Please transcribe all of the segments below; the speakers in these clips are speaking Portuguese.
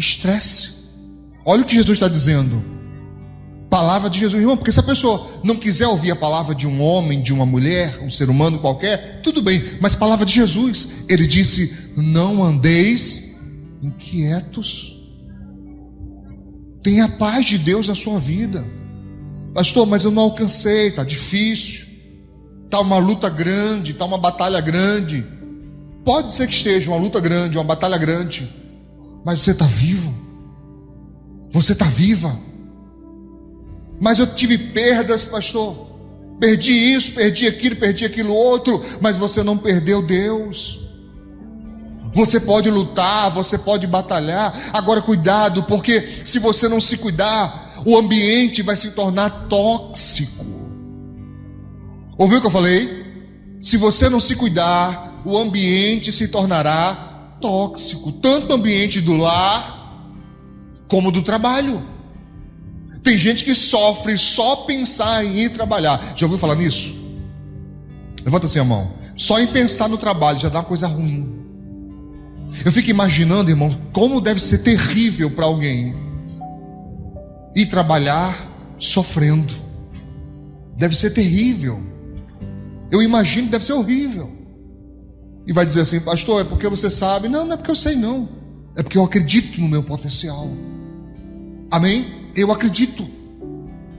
Estresse. Olha o que Jesus está dizendo. Palavra de Jesus, irmão, porque se a pessoa não quiser ouvir a palavra de um homem, de uma mulher, um ser humano qualquer, tudo bem, mas palavra de Jesus. Ele disse: não andeis inquietos. Tenha a paz de Deus na sua vida. Pastor, mas eu não alcancei, está difícil, está uma luta grande, está uma batalha grande. Pode ser que esteja uma luta grande, uma batalha grande, mas você está vivo, você está viva. Mas eu tive perdas, pastor, perdi isso, perdi aquilo outro, mas você não perdeu Deus. Você pode lutar, você pode batalhar. Agora cuidado, porque se você não se cuidar, o ambiente vai se tornar tóxico. Ouviu o que eu falei? Se você não se cuidar, o ambiente se tornará tóxico, tanto o ambiente do lar como do trabalho. Tem gente que sofre só pensar em ir trabalhar. Já ouviu falar nisso? Levanta assim a mão. Só em pensar no trabalho já dá uma coisa ruim. Eu fico imaginando, irmão, como deve ser terrível para alguém ir trabalhar sofrendo. Deve ser terrível. Eu imagino que deve ser horrível. E vai dizer assim: pastor, é porque você sabe? Não, não é porque eu sei, não. É porque eu acredito no meu potencial. Amém? Eu acredito.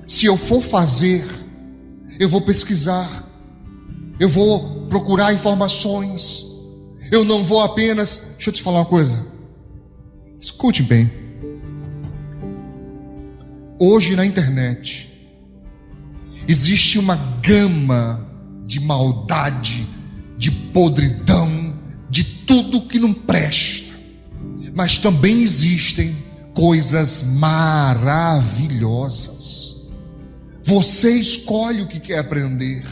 Se eu for fazer, eu vou pesquisar, eu vou procurar informações. Eu não vou apenas... Deixa eu te falar uma coisa. Escute bem. Hoje na internet existe uma gama de maldade, de podridão, de tudo que não presta. Mas também existem coisas maravilhosas. Você escolhe o que quer aprender.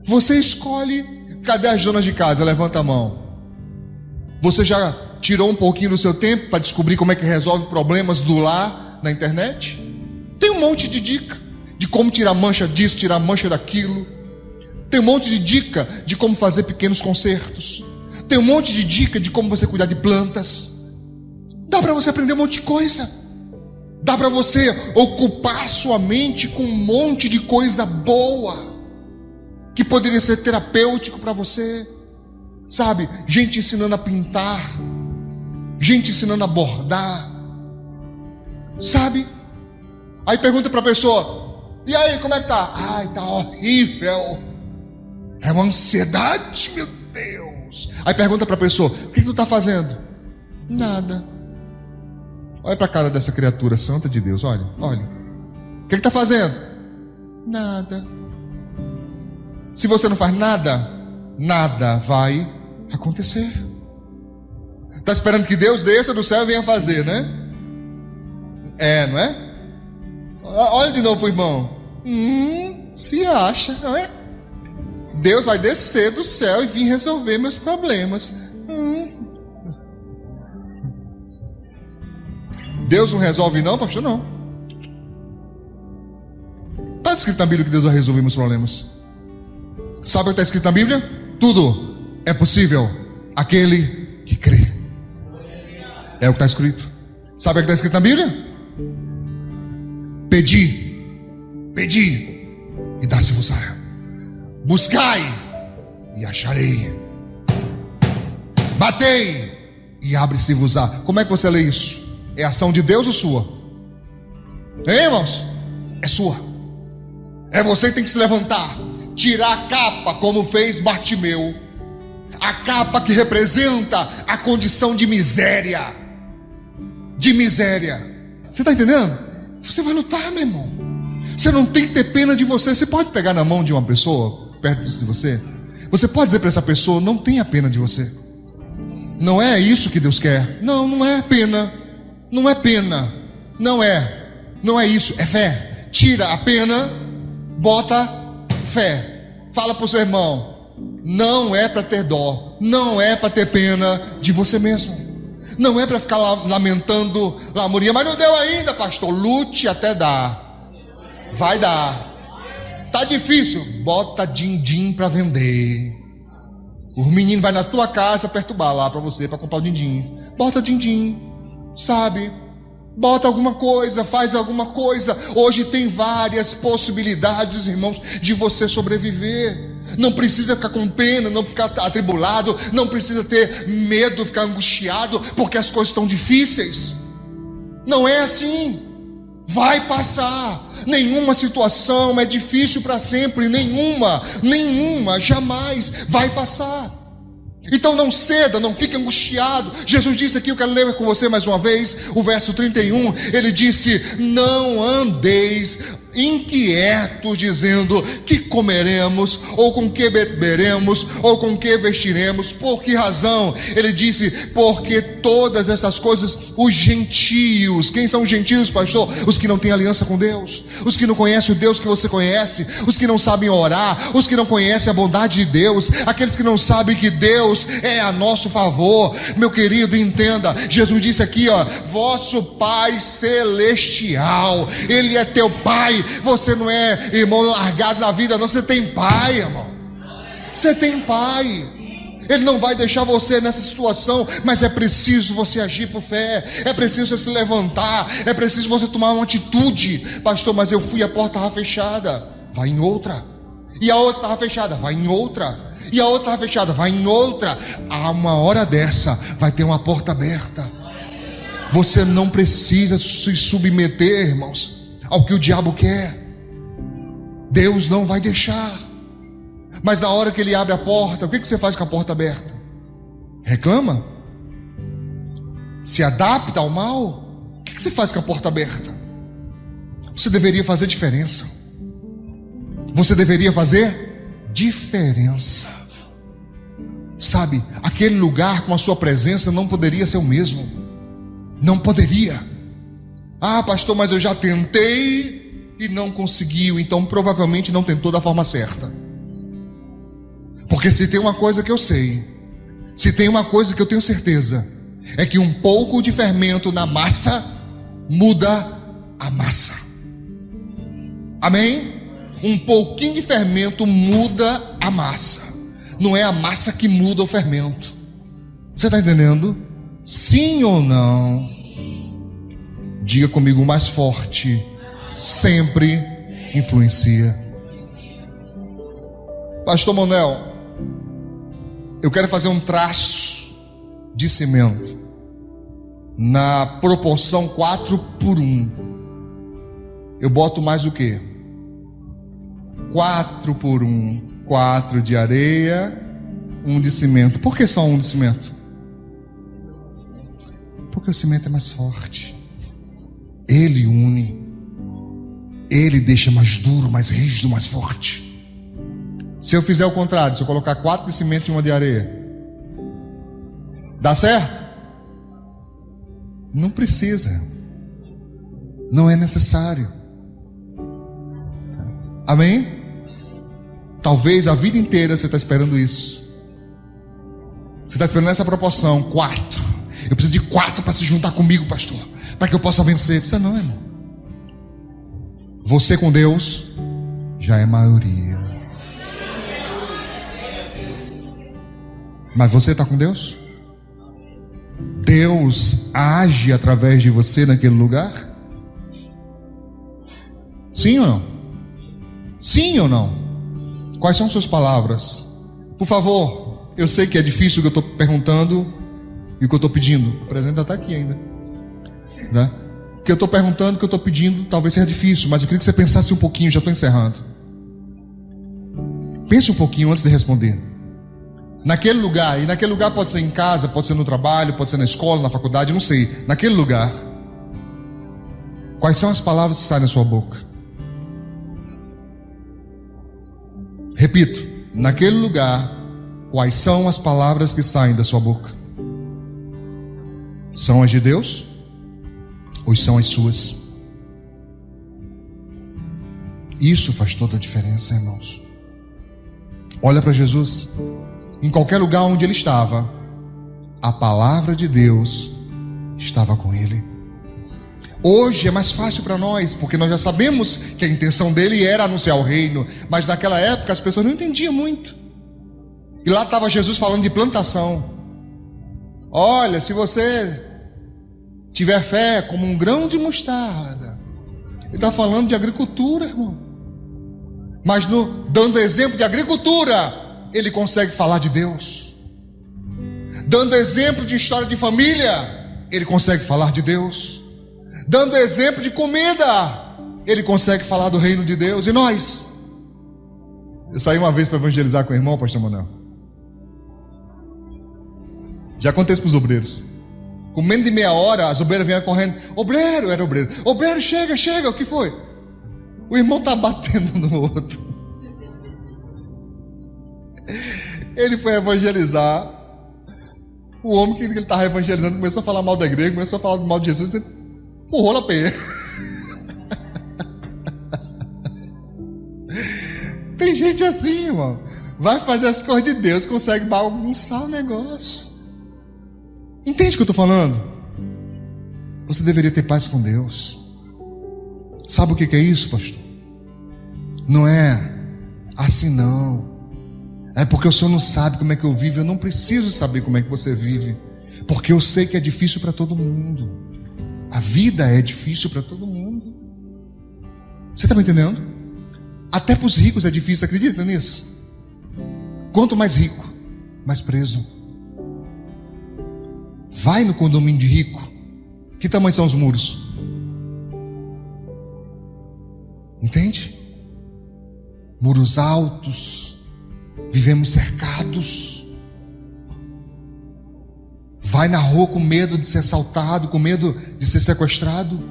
Você escolhe. Cadê as donas de casa? Levanta a mão. Você já tirou um pouquinho do seu tempo para descobrir como é que resolve problemas do lar na internet? Tem um monte de dica de como tirar mancha disso, tirar mancha daquilo. Tem um monte de dica de como fazer pequenos consertos. Tem um monte de dica de como você cuidar de plantas. Dá para você aprender um monte de coisa. Dá para você ocupar sua mente com um monte de coisa boa que poderia ser terapêutico para você. Sabe, gente ensinando a pintar, gente ensinando a bordar, sabe? Aí pergunta para a pessoa: e aí, como é que tá? Ai, tá horrível. É uma ansiedade, meu Deus. Aí pergunta para a pessoa: o que tu tá fazendo? Nada. Olha para a cara dessa criatura santa de Deus, olha. O que tá fazendo? Nada. Se você não faz nada, nada vai acontecer. Está esperando que Deus desça do céu e venha fazer, né? Não é? Olha de novo, irmão. Se acha, não é? Deus vai descer do céu e vir resolver meus problemas. Deus não resolve não, pastor? Não. Está escrito na Bíblia que Deus vai resolver meus problemas. Sabe o que está escrito na Bíblia? Tudo é possível aquele que crê. É o que está escrito. Sabe o que está escrito na Bíblia? Pedi e dá-se-vos-á. Buscai e acharei. Batei e abre-se-vos-á. Como é que você lê isso? É ação de Deus ou sua? Hein, irmãos? É sua. É você que tem que se levantar, tirar a capa, como fez Bartimeu. A capa que representa a condição de miséria. De miséria. Você está entendendo? Você vai lutar, meu irmão. Você não tem que ter pena de você. Você pode pegar na mão de uma pessoa perto de você. Você pode dizer para essa pessoa: não tenha pena de você. Não é isso que Deus quer. Não é pena. Não é pena. Não é isso. É fé. Tira a pena, bota fé. Fala para o seu irmão: não é para ter dó, não é para ter pena de você mesmo, não é para ficar lamentando, lamúria, mas não deu ainda, pastor. Lute até dar. Vai dar. Tá difícil, bota din-din para vender. O menino vai na tua casa perturbar lá para você, para comprar o din-din. Bota din-din. sabe? Bota alguma coisa, faz alguma coisa. Hoje tem várias possibilidades, irmãos, de você sobreviver. Não precisa ficar com pena, não ficar atribulado, não precisa ter medo, ficar angustiado, porque as coisas estão difíceis. Não é assim. Vai passar. Nenhuma situação é difícil para sempre. Nenhuma, jamais vai passar. Então não ceda, não fique angustiado. Jesus disse aqui, eu quero ler com você mais uma vez, o verso 31, ele disse: não andeis inquietos, dizendo: que comeremos, ou com que beberemos, ou com que vestiremos. Por que razão? Ele disse: porque todas essas coisas os gentios. Quem são os gentios, pastor? Os que não têm aliança com Deus, os que não conhecem o Deus que você conhece, os que não sabem orar, os que não conhecem a bondade de Deus, aqueles que não sabem que Deus é a nosso favor. Meu querido, entenda, Jesus disse aqui, ó: vosso Pai Celestial, Ele é teu Pai. Você não é, irmão, largado na vida, não. Você tem Pai, irmão. Você tem Pai. Ele não vai deixar você nessa situação, mas é preciso você agir por fé, é preciso você se levantar, é preciso você tomar uma atitude. Pastor, mas eu fui, a porta estava fechada. Vai em outra. E a outra estava fechada, vai em outra. E a outra estava fechada, vai em outra. A uma hora dessa vai ter uma porta aberta. Você não precisa se submeter, irmãos, ao que o diabo quer. Deus não vai deixar. Mas na hora que ele abre a porta, o que você faz com a porta aberta? Reclama? Se adapta ao mal? O que você faz com a porta aberta? Você deveria fazer diferença. Você deveria fazer diferença. Sabe, aquele lugar com a sua presença não poderia ser o mesmo. Não poderia. Ah, pastor, mas eu já tentei e não conseguiu. Então provavelmente não tentou da forma certa. Porque se tem uma coisa que eu sei, se tem uma coisa que eu tenho certeza, é que um pouco de fermento na massa muda a massa. Amém? Um pouquinho de fermento muda a massa. Não é a massa que muda o fermento. Você está entendendo? Sim ou não? Diga comigo mais forte: sempre influencia. Pastor Manuel, eu quero fazer um traço de cimento na proporção 4:1. Eu boto mais o quê? 4:1. 4 de areia, 1 de cimento. Por que só 1 de cimento? Porque o cimento é mais forte. Ele une. Ele deixa mais duro, mais rígido, mais forte. Se eu fizer o contrário, se eu colocar 4 de cimento e 1 de areia, dá certo? Não precisa. Não é necessário. Amém? Talvez a vida inteira você está esperando isso. Você está esperando essa proporção, 4. Eu preciso de 4 para se juntar comigo, pastor, para que eu possa vencer. Precisa não, irmão. Você com Deus já é maioria. Mas você está com Deus? Deus age através de você naquele lugar? Sim ou não? Sim ou não? Quais são suas palavras? Por favor, eu sei que é difícil o que eu estou perguntando e o que eu estou pedindo. O presente está aqui ainda, né? O que eu estou perguntando, o que eu estou pedindo, talvez seja difícil, mas eu queria que você pensasse um pouquinho. Já estou encerrando. Pense um pouquinho antes de responder. Naquele lugar, e naquele lugar pode ser em casa, pode ser no trabalho, pode ser na escola, na faculdade, não sei. Naquele lugar, quais são as palavras que saem da sua boca? Repito, naquele lugar, quais são as palavras que saem da sua boca? São as de Deus? Ou são as suas? Isso faz toda a diferença, irmãos. Olha para Jesus. Em qualquer lugar onde ele estava, a palavra de Deus estava com ele. Hoje é mais fácil para nós, porque nós já sabemos que a intenção dele era anunciar o reino. Mas naquela época as pessoas não entendiam muito. E lá estava Jesus falando de plantação. Olha, se você tiver fé como um grão de mostarda. Ele está falando de agricultura, irmão. Mas dando exemplo de agricultura, ele consegue falar de Deus. Dando exemplo de história de família, ele consegue falar de Deus. Dando exemplo de comida, ele consegue falar do reino de Deus. E nós? Eu saí uma vez para evangelizar com o irmão, pastor Manuel. Já acontece para os obreiros. Com menos de meia hora, as obreiras vinham correndo. Obreiro, era obreiro. Obreiro, chega, o que foi? O irmão está batendo no outro. Ele foi evangelizar. O homem que ele estava evangelizando começou a falar mal da igreja, começou a falar mal de Jesus. Ele empurrou na peia. Tem gente assim, irmão. Vai fazer as coisas de Deus, consegue bagunçar o negócio. Entende o que eu estou falando? Você deveria ter paz com Deus. Sabe o que é isso, pastor? Não é assim não. É porque o Senhor não sabe como é que eu vivo. Eu não preciso saber como é que você vive, porque eu sei que é difícil para todo mundo. A vida é difícil para todo mundo. Você está me entendendo? Até para os ricos é difícil, acredita nisso? Quanto mais rico, mais preso. Vai no condomínio de rico. Que tamanho são os muros? Entende? Muros altos. Vivemos cercados. Vai na rua com medo de ser assaltado, com medo de ser sequestrado.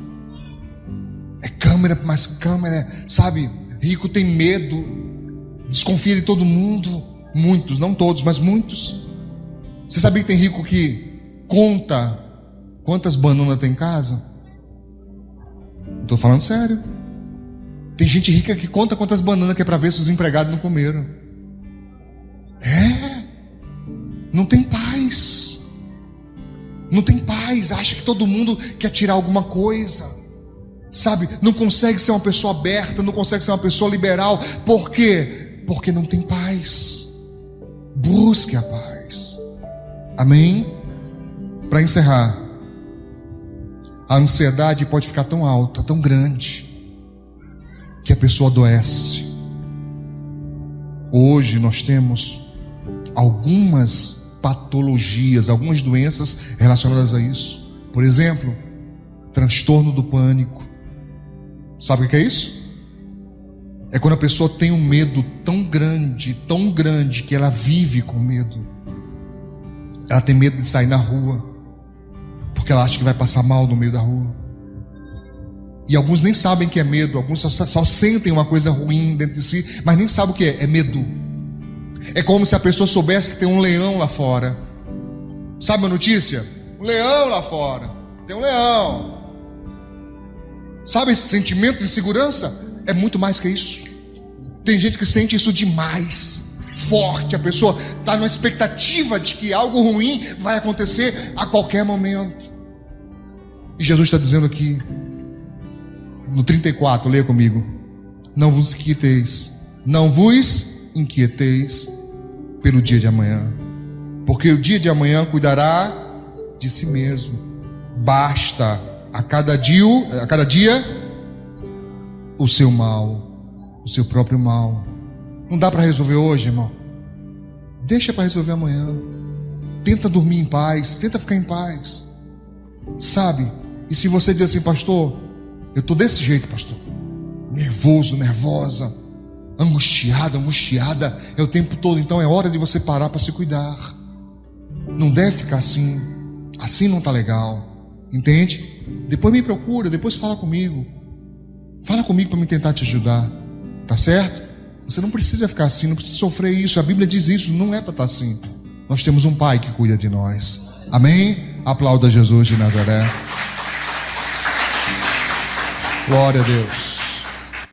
É câmera mais câmera, sabe? Rico tem medo, desconfia de todo mundo. Muitos, não todos, mas muitos. Você sabia que tem rico que conta quantas bananas tem em casa? Estou falando sério. Tem gente rica que conta quantas bananas que é para ver se os empregados não comeram. Não tem paz. Não tem paz. Acha que todo mundo quer tirar alguma coisa, sabe? Não consegue ser uma pessoa aberta, não consegue ser uma pessoa liberal. Por quê? Porque não tem paz. Busque a paz. Amém? Para encerrar, a ansiedade pode ficar tão alta, tão grande, que a pessoa adoece. Hoje nós temos algumas patologias, algumas doenças relacionadas a isso. Por exemplo, transtorno do pânico. Sabe o que é isso? É quando a pessoa tem um medo tão grande, que ela vive com medo. Ela tem medo de sair na rua, porque ela acha que vai passar mal no meio da rua. E alguns nem sabem que é medo, alguns só sentem uma coisa ruim dentro de si, mas nem sabem o que é medo. É como se a pessoa soubesse que tem um leão lá fora. Sabe a notícia? Um leão lá fora, tem um leão. Sabe esse sentimento de insegurança? É muito mais que isso. Tem gente que sente isso demais, forte. A pessoa está numa expectativa de que algo ruim vai acontecer a qualquer momento. E Jesus está dizendo aqui, no 34, leia comigo: não vos inquieteis pelo dia de amanhã, porque o dia de amanhã cuidará de si mesmo. Basta a cada dia o seu mal, o seu próprio mal. Não dá para resolver hoje, irmão? Deixa para resolver amanhã. Tenta dormir em paz, tenta ficar em paz, sabe? E se você diz assim: pastor, eu estou desse jeito, pastor, nervoso, nervosa, angustiada é o tempo todo. Então é hora de você parar para se cuidar. Não deve ficar assim. Assim não está legal. Entende? Depois me procura, depois fala comigo. Fala comigo para me tentar te ajudar. Tá certo? Você não precisa ficar assim, não precisa sofrer isso. A Bíblia diz isso, não é para estar assim. Nós temos um Pai que cuida de nós. Amém? Aplauda Jesus de Nazaré. Glória a Deus.